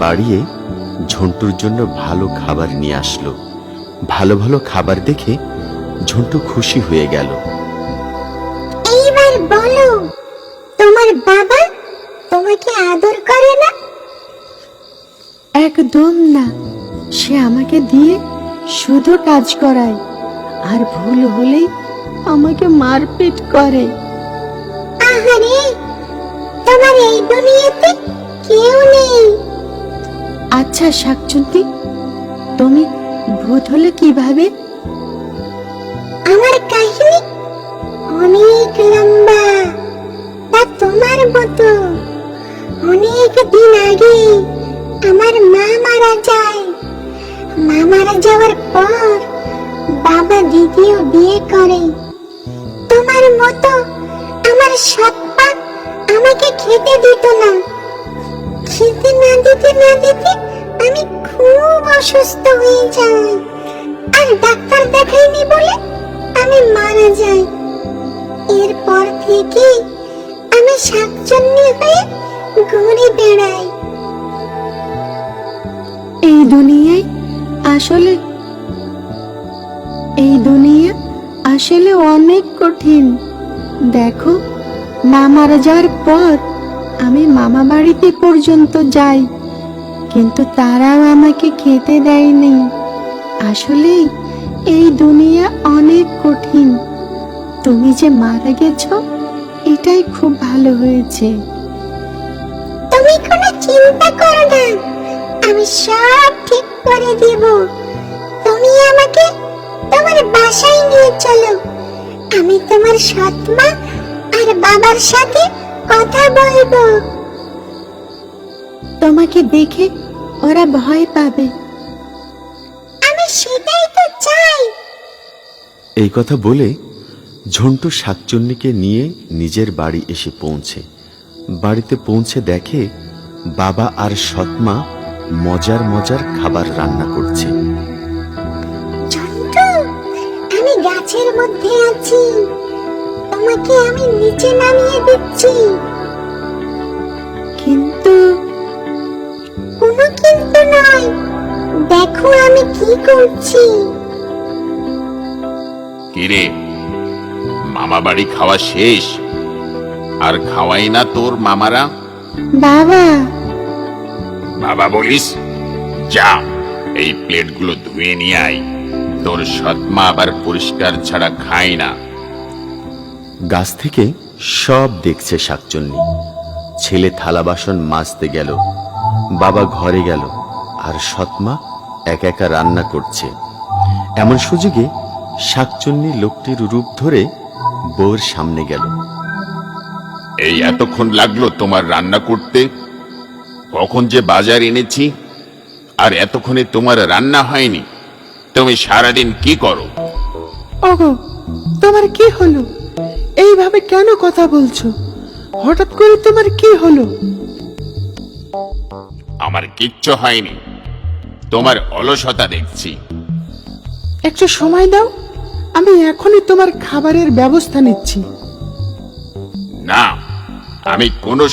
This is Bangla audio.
বাড়িয়ে ঝন্টুর জন্য ভালো খাবার নিয়ে আসলো। ভালো ভালো খাবার দেখে ঝন্টু খুশি হয়ে গেল। এইবার বলো, তোমার বাবা তোমাকে আদর করে না? একদম না, সে আমাকে দিয়ে শুধু কাজ করায়, আর ভুল হলেই আমাকে মারপিট করে। আহারে, তোমার এই দুনিয়াতে কেউ নেই। আচ্ছা শাকচুন্নি, তুমি ভূত হলে কিভাবে? আমার কাহিনী অনেক লম্বা, তা তোমার মতো। অনেক দিন আগে আমার মা মারা যায়। মা মারা যাওয়ার পর বাবা দ্বিতীয় বিয়ে করে। তোমার মতো আমার সৎ মা আমাকে খেতে দিত না। খেতে না দিতে আমি খুব অসুস্থ হয়ে যাই, আর ডাক্তার দেখাইনি বলে আমি মারা যাই। এরপর থেকে আমি শাকচুন্নি হয়ে ঘুরে বেড়াই। এই দুনিয়া আসলে অনেক কঠিন। দেখো, মা মারা যাওয়ার পর আমি মামা বাড়িতে পর্যন্ত যাই, কিন্তু তারাও আমাকে খেতে দেয়নি। আসলে এই দুনিয়া অনেক কঠিন। তুমি যে মারা গেছো, এটাই খুব ভালো হয়েছে। তুমি কোনো চিন্তা করো না, আমি সব ঠিক করে দেব। তুমি আমাকে তোমার বাসায় নিয়ে চলো। আমি তোমার সৎ মা আর বাবার সাথে কথা বলবো। তোমাকে দেখে ওরা ভয় পাবে। আমি সেটাই তো চাই। এই কথা বলে ঝন্টু শাকচুন্নিকে নিয়ে নিজের বাড়ি এসে পৌঁছে। বাড়িতে পৌঁছে দেখে বাবা আর সৎমা মজার মজার খাবার রান্না করছে। ঝন্টু, আমি গাছের মধ্যে আছি, তোমাকে আমি নিচে নামিয়ে দিচ্ছি। কিন্তু কোনো কিন্তু নয়, দেখো আমি কি করছি। কিরে, মামা বাড়ি খাওয়া শেষ? আর খাওয়াই না তোর মামারা? বাবা, বাবা বলিস? যা, এই প্লেটগুলো ধুয়ে নিয়ে আয়। তোর সৎমা আবার পরিষ্কার ছাড়া খায় না। গাছ থেকে সব দেখছে শাকচুন্নি। ছেলে থালা বাসন মাজতে গেল, বাবা ঘরে গেল, আর সৎমা একা একা রান্না করছে। এমন সুযোগে শাকচুন্নি লোকটির রূপ ধরে বউর সামনে গেল। এই এতক্ষণ লাগলো তোমার রান্না করতে? কখন যে বাজার এনেছি, আর এতক্ষণে তোমার রান্না হয়নি? তুমি সারাদিন কি করো? ওগো, তোমার কি হলো? এইভাবে কেন কথা বলছো? হঠাৎ করে তোমার কি হলো? আমার কিচ্ছু হয়নি, তোমার অলসতা দেখছি। একটু সময় দাও, আমি এখনই তোমার খাবারের ব্যবস্থা নিচ্ছি। না, আমি কোনো